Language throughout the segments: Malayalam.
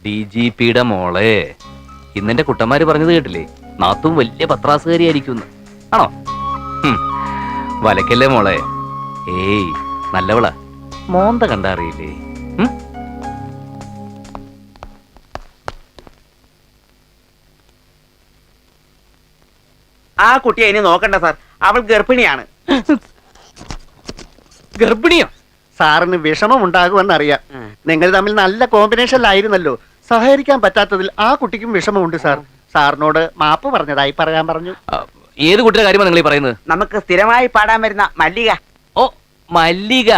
DGPയുടെ മോളെ ഇന്നെന്റെ കുട്ടന്മാര് പറഞ്ഞത് കേട്ടില്ലേ? നാത്തും വലിയ പത്രാസുകാരിയായിരിക്കും. ആണോ? വലക്കല്ലേ മോളെ. ഏയ് നല്ലവളാ. മോന്ത കണ്ടറിയില്ലേ? ആ കുട്ടിയെ ഇനി നോക്കണ്ട സാർ, അവൾ ഗർഭിണിയാണ്. ഗർഭിണിയോ? സാറിന് വിഷമമുണ്ടാകുമെന്നറിയാം. നിങ്ങൾ തമ്മിൽ നല്ല കോമ്പിനേഷനിലായിരുന്നല്ലോ. സഹകരിക്കാൻ പറ്റാത്തതിൽ ആ കുട്ടിക്കും വിഷമമുണ്ട് സാർ. സാറിനോട് മാപ്പ് പറഞ്ഞതായി പറയാൻ പറഞ്ഞു. ഏത് കുട്ടിയുടെ കാര്യമാണ് നിങ്ങൾ ഈ പറയുന്നത്? നമുക്ക് സ്ഥിരമായി പാടാൻ വരുന്ന മല്ലിക. ഓ മല്ലിക.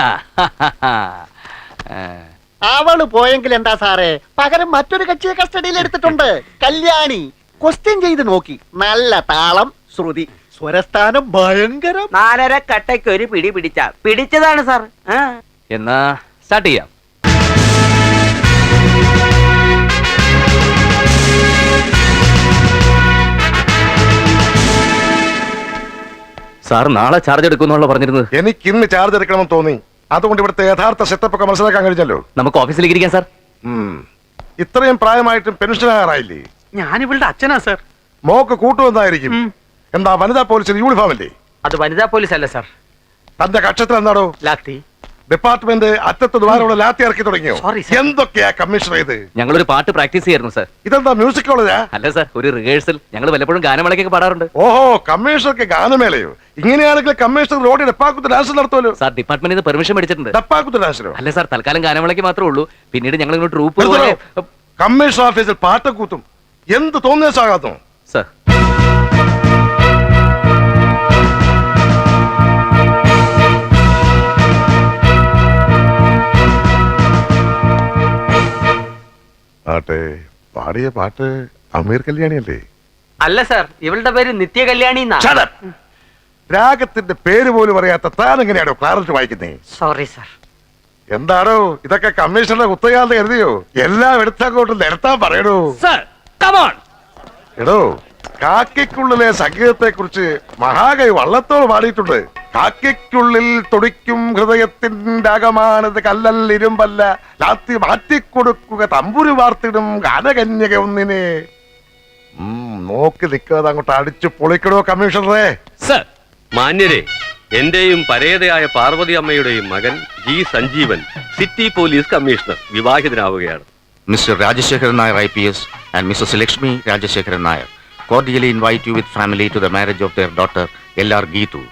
അവള് പോയെങ്കിൽ എന്താ സാറേ, പകരം മറ്റൊരു കക്ഷിയെ കസ്റ്റഡിയിൽ എടുത്തിട്ടുണ്ട്. കല്യാണി. ക്വസ്റ്റ്യൻ ചെയ്ത് നോക്കി. നല്ല താളം, ശ്രുതി, സ്വരസ്ഥാനം ഭയങ്കരം. 4.5 കട്ടയ്ക്ക് ഒരു പിടി പിടിച്ചതാണ് സാർ. എന്നാ സ്റ്റാർട്ട് ചെയ്യാം. സാർ നാളെ ചാർജ് എടുക്കുന്നുള്ള പറഞ്ഞിരുന്നത്. എനിക്ക് ഇന്ന് ചാർജ് എടുക്കണമെന്ന് തോന്നി. അതുകൊണ്ട് ഇവിടുത്തെ യഥാർത്ഥ സെറ്റപ്പ് ഒക്കെ മനസ്സിലാക്കാൻ കഴിഞ്ഞല്ലോ. നമുക്ക് ഓഫീസിലേക്ക് ഇരിക്കാം സാർ. ഇത്രയും പ്രായമായിട്ടും പെൻഷൻ ആകാറായില്ലേ? ഞാൻ ഇവളുടെ അച്ഛനാ സാർ. മോക്ക് കൂട്ടുവന്നായിരിക്കും. എന്താ വനിതാ പോലീസിന് യൂണിഫോം അല്ലേ? അത് വനിതാ പോലീസ് അല്ല സാർ. തന്റെ കക്ഷത്തിൽ എന്താണോ? ലാത്തി. ഡിപ്പാർട്ട്മെന്റ് അറ്റത്ത് ദ്വാരമുള്ള ലാത്തി ഇറക്കി തുടങ്ങിയോ? എന്തൊക്കെയാ കമ്മീഷണർ ഇത്? ഞങ്ങളൊരു പാട്ട് പ്രാക്ടീസ് ചെയ്യായിരുന്നു സാർ. ഇതെന്താ മ്യൂസിക് കോളേജാ? അല്ല സാർ, ഒരു റിഹേഴ്സൽ. ഞങ്ങൾ വല്ലപ്പോഴും ഗാനമേളയ്ക്കൊക്കെ പാടാറുണ്ട്. ഓഹോ, കമ്മീഷണർക്ക് ഗാനമേളയോ? ഇങ്ങനെയാണെങ്കിൽ കമ്മീഷണർ റോഡിൽ ഡപ്പാക്കുത്ത് ഡാൻസ് നടത്തുമല്ലോ. സാർ ഡിപ്പാർട്ട്മെന്റിൽ നിന്ന് പെർമിഷൻ മേടിച്ചിട്ടുണ്ട്. ഡപ്പാക്കുത്ത് ഡാൻസിനോ? അല്ല സാർ, തൽക്കാലം ഗാനമേളയ്ക്ക് മാത്രമേ ഉള്ളൂ. പിന്നീട് ഞങ്ങൾ ഇങ്ങോട്ട് ട്രൂപ്പ്. കമ്മീഷണർ ഓഫീസിൽ പാട്ടക്കൂത്തും എന്ത് തോന്നിയാകാത്തോ സാർ? ആട്ടെ, പാടിയ പാട്ട് അമീർ കല്യാണിയല്ലേ? അല്ല സാർ, ഇവളുടെ പേര് നിത്യ കല്യാണി. രാഗത്തിന്റെ പേര് പോലും അറിയാത്ത താൻ എങ്ങനെയാണോ ക്ലാരറ്റ് വായിക്കുന്നേ? Sorry sir. എന്താണോ ഇതൊക്കെ കമ്മീഷണറുടെ കുത്തകാലത്ത് എഴുതിയോ? എല്ലാം എടുത്തങ്ങോട്ട് നിരത്താൻ പറയണോ? എടോ, കാക്കിക്കുള്ളിലെ സംഗീതത്തെ കുറിച്ച് മഹാകവി വള്ളത്തോൾ പാടിയിട്ടുണ്ട്. കാക്കിക്കുള്ളിൽ തുടിക്കും ഹൃദയത്തിന്റെ അകമാനത് കല്ലൽ ഇരുമ്പല്ല, ലാത്തി മാറ്റിക്കൊടുക്കുക തമ്പുരു വാർത്തിടും ഗാനകന്യക ഒന്നിനെ. നോക്കി നിൽക്കാതെ അങ്ങോട്ട് അടിച്ചു പൊളിക്കണോ കമ്മീഷണറെ? മാന്യരെ, എന്റെയും പരേതയായ പാർവതി അമ്മയുടെയും മകൻ G Sanjeevan city police commissioner വിവാഹിതനാവുകയാണ്. Mr. Rajashekharan Nair IPS and Mrs. Lakshmi Rajashekharan Nair cordially invite you with family to the marriage of their daughter LR Geetu.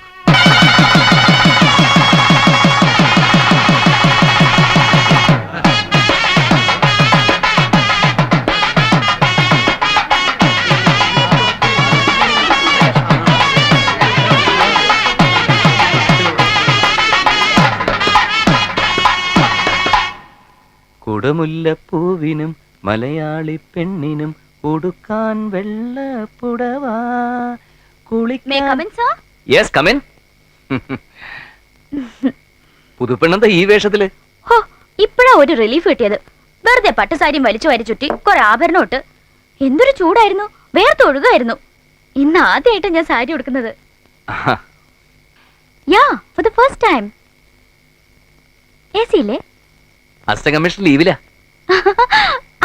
കുടമുല്ലപ്പൂവിനും മലയാളി പെണ്ണിനും ഉടുക്കാൻ വെള്ളപ്പുടവാ പുതുപ്പെണ്ണെന്താ ഈ വേഷത്തില്? ഇപ്പഴാ ഒരു റിലീഫ് കിട്ടിയത്. വെറുതെ പട്ടുസാരിയും വലിച്ചു വാരി ചുറ്റി കുറെ ആഭരണം ഇട്ട് എന്തൊരു ചൂടായിരുന്നു, വേർത്തൊഴുകായിരുന്നു. ഇന്ന് ആദ്യമായിട്ട് ഞാൻ സാരി ഉടുക്കുന്നത്. Yeah, for the first time. AC ഇല്ലേ? അസിസ്റ്റന്റ് കമ്മീഷണർ ലീവിലാ.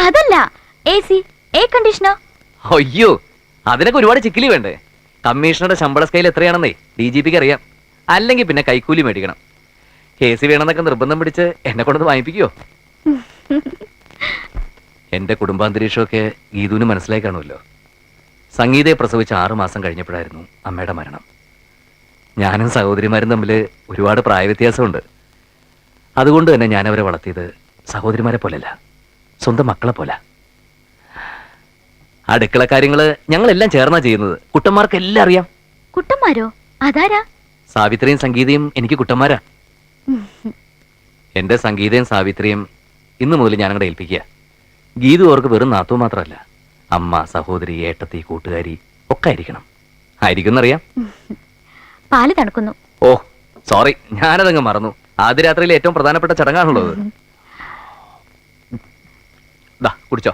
അതല്ല, AC, എയർ കണ്ടീഷണർ. അയ്യോ, അതിനൊക്കെ ഒരുപാട് ചിക്കിലി വേണ്ടേ? കമ്മീഷണറുടെ ശമ്പള സ്കെയിൽ എത്രയാണെന്നേ DGPക്ക് അറിയാം. അല്ലെങ്കിൽ പിന്നെ കൈക്കൂലി മേടിക്കണം. AC വേണമെന്നൊക്കെ നിർബന്ധം പിടിച്ച് എന്നെ കൊണ്ടത് വാങ്ങിപ്പിക്കുവോ? എന്റെ കുടുംബാന്തരീക്ഷമൊക്കെ ഗീതുവിന് മനസ്സിലായി കാണുമല്ലോ. സംഗീതയെ പ്രസവിച്ച് 6 മാസം കഴിഞ്ഞപ്പോഴായിരുന്നു അമ്മയുടെ മരണം. ഞാനും സഹോദരിമാരും തമ്മിൽ ഒരുപാട് പ്രായവ്യത്യാസമുണ്ട്. അതുകൊണ്ട് തന്നെ ഞാൻ അവരെ വളർത്തിയത് സഹോദരിമാരെ പോലല്ല, സ്വന്തം മക്കളെ പോലെ. അടുക്കള കാര്യങ്ങള് ഞങ്ങളെല്ലാം ചേർന്നാ ചെയ്യുന്നത്. കുട്ടന്മാർക്ക് എല്ലാം അറിയാം. കുട്ടന്മാരോ? അതാരാ? സാവിത്രിയും സംഗീതയും എനിക്ക് കുട്ടന്മാരാ. എന്റെ സംഗീതയും സാവിത്രിയും ഇന്നു മുതൽ ഞാൻ അങ്ങോട്ട് ഏൽപ്പിക്കുക. ഗീതു അവർക്ക് വെറും നാത്തു മാത്രമല്ല, അമ്മ, സഹോദരി, ഏട്ടത്തി, കൂട്ടുകാരി ഒക്കെ ആയിരിക്കണം. ആയിരിക്കുന്നറിയാം. പാല് തണുക്കുന്നു. ഓ സോറി, ഞാനതങ്ങ് മറന്നു. ആദ്യ രാത്രിയിലെ ഏറ്റവും പ്രധാനപ്പെട്ട ചടങ്ങാണുള്ളത്. കുടിച്ചോ.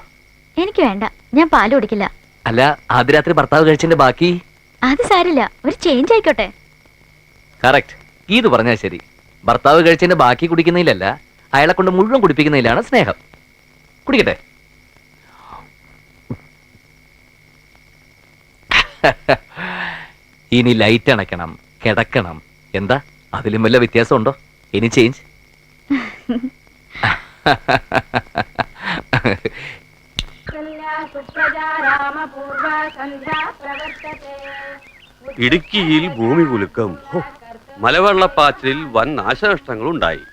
എനിക്ക് വേണ്ട, ഞാൻ പാല് കുടിക്കില്ല. അല്ല, ആദ്യ രാത്രി ഭർത്താവ് കഴിച്ചതിന്റെ ബാക്കി? അത് സാരില്ല, ഒരു ചേഞ്ച് ആയിക്കോട്ടെ. കറക്റ്റ്, ഗീതു പറഞ്ഞാൽ ശരി. ഭർത്താവ് കഴിച്ചതിന്റെ ബാക്കി കുടിക്കുന്നതിലല്ല, അയാളെ കൊണ്ട് മുഴുവൻ കുടിപ്പിക്കുന്നതിലാണ് സ്നേഹം. കുടിക്കട്ടെ? ഇനി ലൈറ്റ് അണയ്ക്കണം, കിടക്കണം. എന്താ അതിലും വല്ല വ്യത്യാസമുണ്ടോ? ഇനി ചേഞ്ച്. ഇടുക്കിയിൽ ഭൂമി കുലുക്കം. ഹോ, മലവെള്ളപ്പാച്ചിലിൽ വൻ നാശനഷ്ടങ്ങൾ ഉണ്ടായി.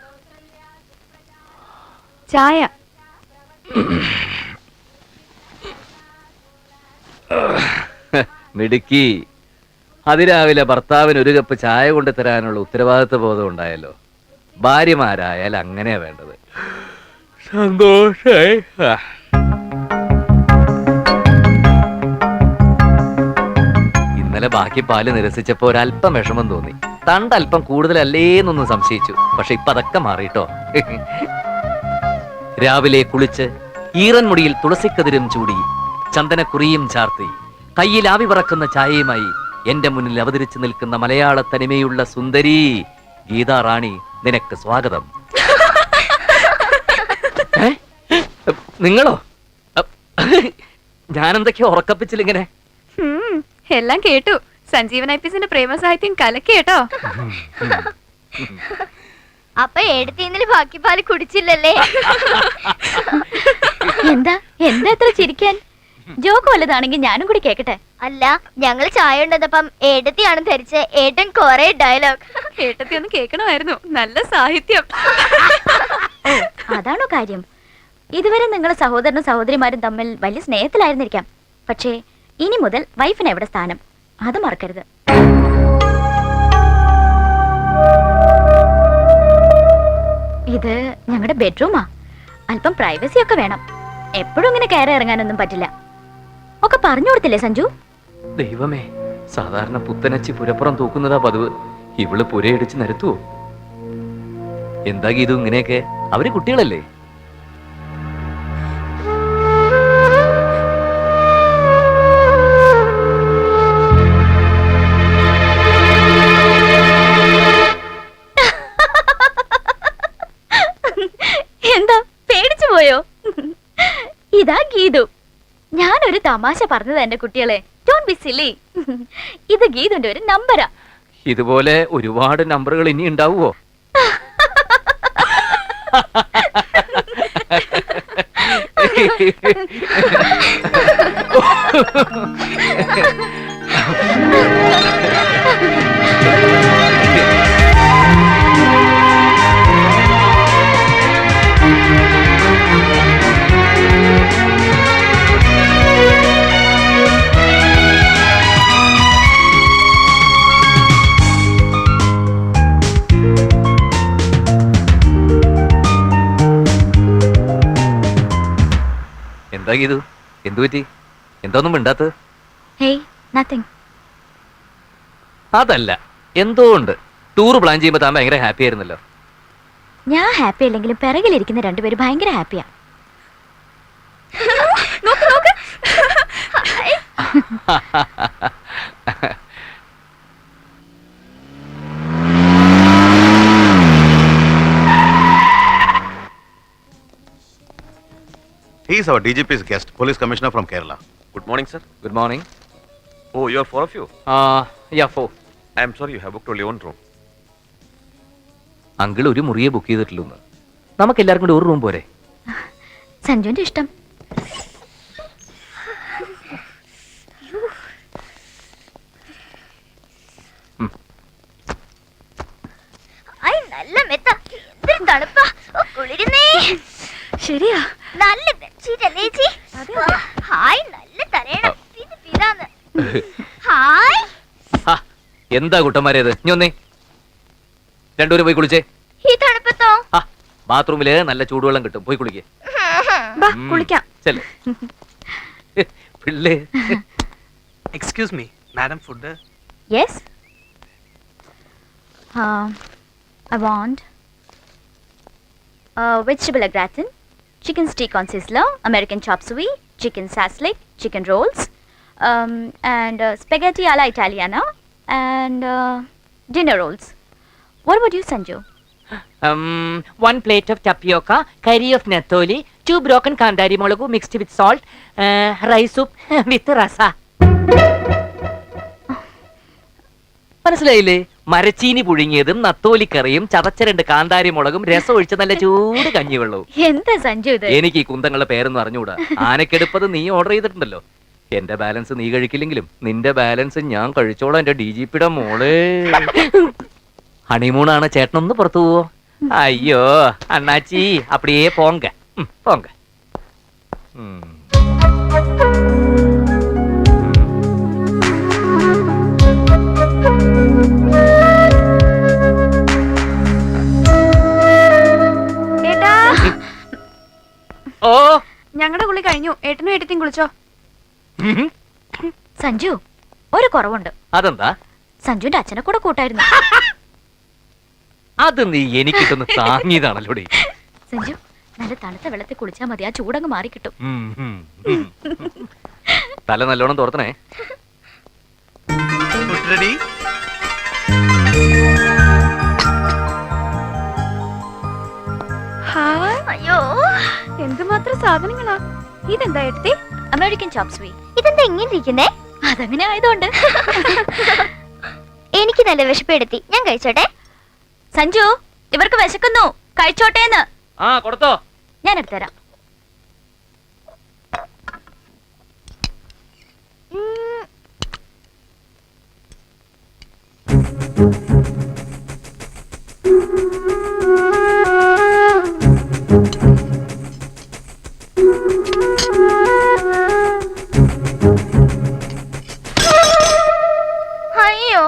ചായ. മിടുക്കി. അതിരാവിലെ ഭർത്താവിന് ഒരു കപ്പ് ചായ കൊണ്ട് തരാനുള്ള ഉത്തരവാദിത്വ ബോധം ഉണ്ടായല്ലോ. ഭാര്യമാരായാൽ അങ്ങനെയാ വേണ്ടത്. സന്തോഷായി. ഇന്നലെ ബാക്കി പാല് നിരസിച്ചപ്പോ ഒരല്പം വിഷമം തോന്നി. തണ്ടല്പം കൂടുതലല്ലേന്നൊന്നും സംശയിച്ചു. പക്ഷെ ഇപ്പൊ അതൊക്കെ മാറിട്ടോ. രാവിലെ കുളിച്ച് ഈറൻ മുടിയിൽ തുളസിക്കതിരും ചൂടി ചന്ദനക്കുറിയും ചാർത്തി കയ്യിൽ ആവി പറക്കുന്ന ചായയുമായി എന്റെ മുന്നിൽ അവതരിച്ചു നിൽക്കുന്ന മലയാള തനിമയുള്ള സുന്ദരി ഗീതാ റാണി, നിനക്ക് സ്വാഗതം. നിങ്ങളോ? ഞാനെന്തൊക്കെയോ ഉറക്കപ്പിച്ചിലിങ്ങനെ. എല്ലാം കേട്ടു. സഞ്ജീവൻ ഐപിസിന്റെ പ്രേമസാഹിത്യം കലക്കേട്ടോ. അപ്പൊ എടുത്തിന്നലെ ബാക്കി പാല് കുടിച്ചില്ലല്ലേ? എന്താ എന്താ എത്ര ചിരിക്കാൻ? ജോക്ക് വല്ലതാണെങ്കിൽ ഞാനും കൂടി കേക്കട്ടെ. അല്ല, ഞങ്ങൾ ചായ ഉണ്ടപ്പം ഏട്ടത്തിയാണ് ധരിച്ച് ഏട്ടൻ കൊറേ ഡയലോഗ്. ഏട്ടത്തി ഒന്ന് കേൾക്കണമായിരുന്നു. നല്ല സാഹിത്യം. അതാണോ കാര്യം? ഇതുവരെ നിങ്ങളെ സഹോദരനും സഹോദരിമാരും തമ്മിൽ വലിയ സ്നേഹത്തിലായിരുന്നിരിക്കാം. പക്ഷേ ഇനി മുതൽ വൈഫിന് എവിടെ സ്ഥാനം, അത് മറക്കരുത്. ഇത് ഞങ്ങളുടെ ബെഡ്റൂമാ. അല്പം പ്രൈവസി ഒക്കെ വേണം. എപ്പോഴും ഇങ്ങനെ കയറി ഇറങ്ങാനൊന്നും പറ്റില്ല. ഒക്കെ പറഞ്ഞു കൊടുത്തില്ലേ സഞ്ജു? ദൈവമേ, സാധാരണ പുത്തനച്ചി പുരപ്പുറം തൂക്കുന്നതാ പതിവ്. ഇവള് പുരയിടിച്ച് നിരത്തുവോ? എന്താ ഗീതു ഇങ്ങനെയൊക്കെ? അവര് കുട്ടികളല്ലേ? എന്താ പേടിച്ചു പോയോ? ഇതാ ഗീതു. ഞാനൊരു തമാശ പറഞ്ഞത് എന്റെ കുട്ടികളെ. Don't be silly. ഇത് ഗീതുന്റെ ഒരു നമ്പരാ. ഇതുപോലെ ഒരുപാട് നമ്പറുകൾ ഇനി ഉണ്ടാവുമോ? എന്താ ഗീതു, എന്തു പറ്റി? എന്തോന്നും മിണ്ടാത്തത്? Hey, nothing. അതല്ല, എന്തോ ഉണ്ട്. ടൂർ പ്ലാൻ ചെയ്യുമ്പോ താൻ ഭയങ്കര ഹാപ്പി ആയിരുന്നല്ലോ. ഞാൻ ഹാപ്പി അല്ലെങ്കിലും പിറകിലിരിക്കുന്ന രണ്ടുപേര് ഭയങ്കര ഹാപ്പിയാ. നോക്ക് നോക്ക്. He is our DGP's guest, Police Commissioner from Kerala. Good morning, sir. Good morning. Oh, you are four of you. യാ, ഫോ. I am sorry, you have booked only one room. Uncle ഒരു മുറിയെ ബുക്ക് ചെയ്തിട്ടുള്ളൂ. നമുക്ക് എല്ലാവർക്കും കൂടി ഒരു റൂം പോരെ? സഞ്ജുവിന്റെ ഇഷ്ടം. ഐ, നല്ല മെത്ത. എന്തൊരു തണുപ്പാ. ഓ, കുളിരുന്നേ. ശരിയാ. നല്ല ബെഡ്ഷീറ്റ് അല്ലേ ചേച്ചി? ഹായ്, നല്ല തരയണം. ഇത് പിതാന്ന്. ഹായ്. എന്താ കുട്ടന്മാരേത്? ഇനി ഒന്നേ രണ്ടുപേരും പോയി കുളിച്ചേ. ഈ തണുപ്പത്തോ? ബാത്റൂമില് നല്ല ചൂടുവെള്ളം കിട്ടും, പോയി കുളിക്കേ. കുളിക്കാം. ചെല്ലേ പിള്ളേ. Excuse me, madam, food? Yes. I want vegetable au gratin, chicken steak on sizzler, American chop suey, chicken saslik, chicken rolls, and spaghetti alla Italiana, and dinner rolls. What about you, Sanju? 1 plate of tapioca, curry of natholi, 2 broken kandari molagu mixed with salt, rice soup with rasa. മനസ്സിലായില്ലേ? മരച്ചീനി പുഴുങ്ങിയതും നത്തോലിക്കറിയും ചതച്ച 2 കാന്താരി മുളകും രസം ഒഴിച്ച നല്ല ചൂട് കഞ്ഞിവെള്ളവും. എന്താ സഞ്ജു ഇത്? എനിക്ക് ഈ കുന്തങ്ങളുടെ പേരൊന്നും അറിഞ്ഞുകൂടാ. ആനക്കെടുപ്പത് നീ ഓർഡർ ചെയ്തിട്ടുണ്ടല്ലോ. എന്റെ ബാലൻസ് നീ കഴിക്കില്ലെങ്കിലും നിന്റെ ബാലൻസ് ഞാൻ കഴിച്ചോളാം എന്റെ DGPയുടെ മോളെ. ഹണിമൂണാണ്, ചേട്ടനൊന്ന് പുറത്തു പോവോ? അയ്യോ അണ്ണാച്ചി അപ്പടിയേ പോങ്ക പോങ്ക. ഏട്ടാ, ഓ ഞങ്ങളുടെ കുളി കഴിഞ്ഞു. ഏട്ടനും ഏട്ടത്തിയും കുളിച്ചോ? സഞ്ജു, ഒരു കുറവുണ്ട്. അതെന്താ? സഞ്ജുവിന്റെ അച്ഛനെ കൂടെ കൂട്ടായിരുന്നു. അത് നീ എനിക്കിട്ടൊന്ന് താങ്ങിയതാണല്ലോടി. സഞ്ജു, നല്ല തണുത്ത വെള്ളത്തിൽ കുളിച്ചാൽ മതി, ആ ചൂടങ്ങ് മാറിക്കിട്ടും. തല നല്ലോണം തോർത്തണേ. റെഡി? അയ്യോ, എന്തുമാത്രം സാധനങ്ങളാ! ഇതെന്താ ഏട്ടത്തി? അമേരിക്കൻ ചോപ്പ് സ്വീറ്റ്. ഇതെന്താ ഇങ്ങനെ ഇരിക്കുന്നേ? അതങ്ങനെ ആയതുകൊണ്ട്. എനിക്ക് നല്ല വിശപ്പെടുത്തി, ഞാൻ കഴിച്ചോട്ടെ? സഞ്ജു, ഇവർക്ക് വിശക്കുന്നു, കഴിച്ചോട്ടേന്ന്. ആ കൊടുത്തോ. ഞാൻ എടുത്തുതരാം. അയ്യോ,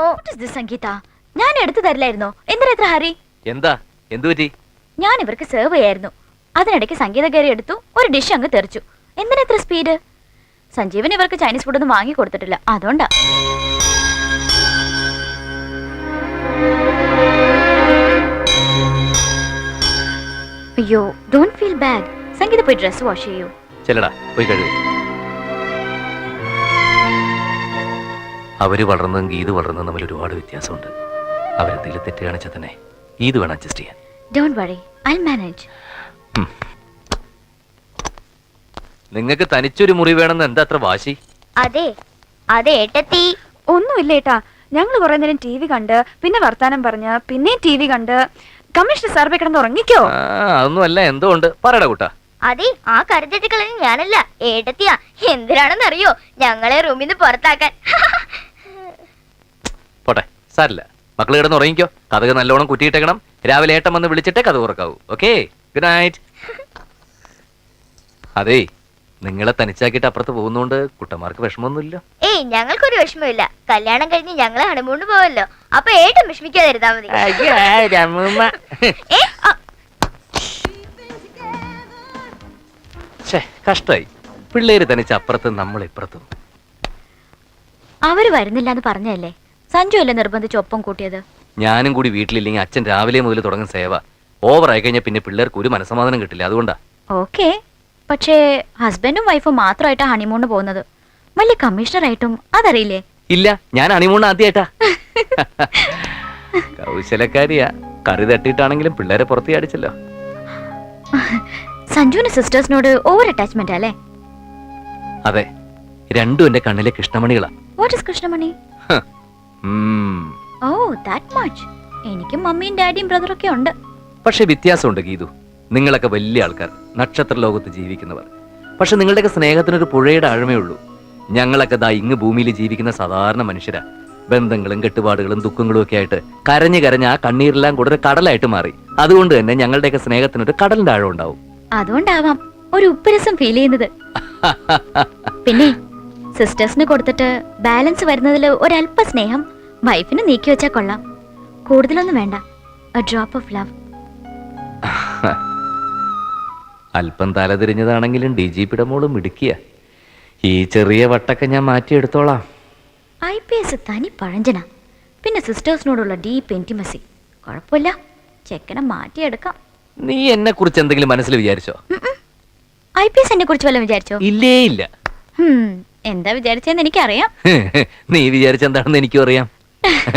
സംഗീത, ഞാൻ എടുത്തു തരില്ലായിരുന്നോ? എന്തിനാ ഇത്ര ഹരി? എന്താ എന്തു പറ്റി? ഞാൻ ഇവർക്ക് സെർവ് ചെയ്യായിരുന്നു. അതിനിടയ്ക്ക് സംഗീത കയറി എടുത്തു, ഒരു ഡിഷ് അങ്ങ് തെറിച്ചു. എന്തിനാ ഇത്ര സ്പീഡ്? സഞ്ജീവൻ ഇവർക്ക് ചൈനീസ് ഫുഡ് ഒന്നും വാങ്ങി കൊടുത്തിട്ടില്ല, അതുകൊണ്ടാ. അയ്യോ, ഡോണ്ട് ഫീൽ ബാഡ്. സംഗീത പോയി ഡ്രസ് വാഷ് ചെയ്യൂ. ചെല്ലടാ, പോയി കഴുകി. അവര് വളർന്നതും ഗീത് വളർന്നതും തമ്മിൽ ഒരുപാട് വ്യത്യാസമുണ്ട്. അവരെന്തെങ്കിലും തെറ്റ് കാണിച്ചാൽ തന്നെ ഗീത് വേണം അഡ്ജസ്റ്റ് ചെയ്യാൻ. Don't worry, I manage. നിങ്ങൾക്ക് തനിച്ചൊരു മുറി വേണമെന്ന് എന്താ അത്ര വാശി? അതെ അതെ ഏട്ടത്തി. ഒന്നുമില്ല ഏട്ടാ, ഞങ്ങൾ കുറെ നേരം TV കണ്ട്, പിന്നെ വർത്താനം പറഞ്ഞ്, പിന്നെ TV കണ്ട്, കമ്മീഷണർ സാർ കിടന്ന് ഉറങ്ങിക്കോ. അതൊന്നും അല്ല, എന്തോ ഉണ്ട്, പറയടാ കൂട്ടാ. അതെ, ആ കരുതെറ്റിക്കളഞ്ഞ ഞാനല്ല, ഏട്ടത്തിയാ. എന്തിനാണെന്നറിയോ? ഞങ്ങളെ റൂമിൽ നിന്ന് പുറത്താക്കാൻ. പോട്ടെ, സാരില്ല. മക്കള് കിടന്ന് ഉറങ്ങിക്കോ. കഥക് നല്ലോണം കുറ്റിയിട്ടേക്കണം. രാവിലെ ഏട്ടം വന്ന് വിളിച്ചിട്ടേ കഥ ഉറക്കാവൂ. Okay, good night. അതേ, നിങ്ങളെ തനിച്ചാക്കിയിട്ട് അപ്പുറത്ത് പോകുന്നോണ്ട് കുട്ടന്മാർക്ക് വിഷമമൊന്നുമില്ല. ഏയ്, ഞങ്ങൾക്കൊരു വിഷമമില്ല. കല്യാണം കഴിഞ്ഞ് ഞങ്ങളെ ഹണിമൂണിന് പോവല്ലോ. അപ്പൊ ഏട്ടൻ വിഷമിക്കാതിരുന്നാ മതി. കഷ്ടായി. പിള്ളേര് തനിച്ച് അപ്പുറത്ത്, നമ്മൾ ഇപ്പുറത്തും. അവര് വരുന്നില്ല എന്ന് പറഞ്ഞല്ലേ? സഞ്ജു അല്ലേ നിർബന്ധിച്ച് ഒപ്പം കൂട്ടിയത്? ഞാനും കൂടി വീട്ടിലില്ലെങ്കിൽ അച്ഛൻ രാവിലെ മുതൽ തുടങ്ങും സേവ. ഓവറായി കഴിഞ്ഞാൽ പിന്നെ പിള്ളേർക്ക് ഒരു മനസ്സമാധാനം കിട്ടില്ല, അതുകൊണ്ടാ. ഓക്കെ, പക്ഷേ ഹസ്ബൻഡും വൈഫും മാത്രമായിട്ടാ ഹണിമൂണിന് പോകുന്നത്. വലിയ കമ്മീഷണറായിട്ടും അതറിയില്ലേ? ഇല്ല, ഞാൻ ഹണിമൂൺ ആദ്യമായിട്ടാ. കൗശലക്കാരിയാ. കറി തട്ടിയിട്ടാണെങ്കിലും പിള്ളേരെ പുറത്ത് അടിച്ചല്ലോ. സഞ്ജുവിന് സിസ്റ്റേഴ്സിനോട് ഓവർ അറ്റാച്ച്മെന്റ് അല്ലേ? അതെ, രണ്ടും എന്റെ കണ്ണിലെ കൃഷ്ണമണികളാ. What is krishnamani? Oh, that much. എനിക്കും മമ്മിയും ഡാഡിയും ബ്രദറും ഒക്കെ ഉണ്ട്. പക്ഷെ വ്യത്യാസമുണ്ട് ഗീതു. നിങ്ങളൊക്കെ വലിയ ആൾക്കാർ, നക്ഷത്ര ലോകത്ത് ജീവിക്കുന്നവർ. പക്ഷെ നിങ്ങളുടെയൊക്കെ സ്നേഹത്തിനൊരു പുഴയുടെ ആഴമേ ഉള്ളൂ. ഞങ്ങളൊക്കെ ദാ ഇങ്ങ് ഭൂമിയിൽ ജീവിക്കുന്ന സാധാരണ മനുഷ്യരാ. ബന്ധങ്ങളും കെട്ടുപാടുകളും ദുഃഖങ്ങളും ഒക്കെ ആയിട്ട് കരഞ്ഞ് കരഞ്ഞ് ആ കണ്ണീരെല്ലാം കൂടെ ഒരു കടലായിട്ട് മാറി. അതുകൊണ്ട് തന്നെ ഞങ്ങളുടെയൊക്കെ സ്നേഹത്തിനൊരു കടലിന്റെ ആഴം ഉണ്ടാവും. അതുകൊണ്ടാവാം ഒരു ഉപ്പുരസം ഫീൽ ചെയ്യുന്നത്. പിന്നെ സിസ്റ്റേഴ്സിന് കൊടുത്തിട്ട് ബാലൻസ് വരുന്നതിൽ ഒരല്പ സ്നേഹം വൈഫിന് നീക്കി വെച്ചാൽ കൊള്ളാം. കൂടുതലൊന്നും വേണ്ട, എ ഡ്രോപ്പ് ഓഫ് ലവ്. അല്പം തലതിരിഞ്ഞതാണെങ്കിലും DGPയുടെ മോളും മിടുക്കിയ. ഈ ചെറിയ വട്ടൊക്കെ ഞാൻ മാറ്റിയെടുത്തോളാം. IPS തനി പഴഞ്ചന. പിന്നെ സിസ്റ്റേഴ്സിനോടുള്ള ഡീപ്പ് ഇന്റിമസി. കുഴപ്പമില്ല, ചെക്കനെ മാറ്റിയെടുക്കാം. നീ എന്നെ കുറിച്ച് എന്തെങ്കിലും മനസ്സിൽ വിചാരിച്ചോ? IPS എന്നെ കുറിച്ച് വല്ലതും വിചാരിച്ചോ? ഇല്ലേ ഇല്ല. എന്താ വിചാരിച്ചെന്ന് എനിക്കറിയാം. നീ വിചാരിച്ചെന്താണെന്ന് എനിക്കും അറിയാം.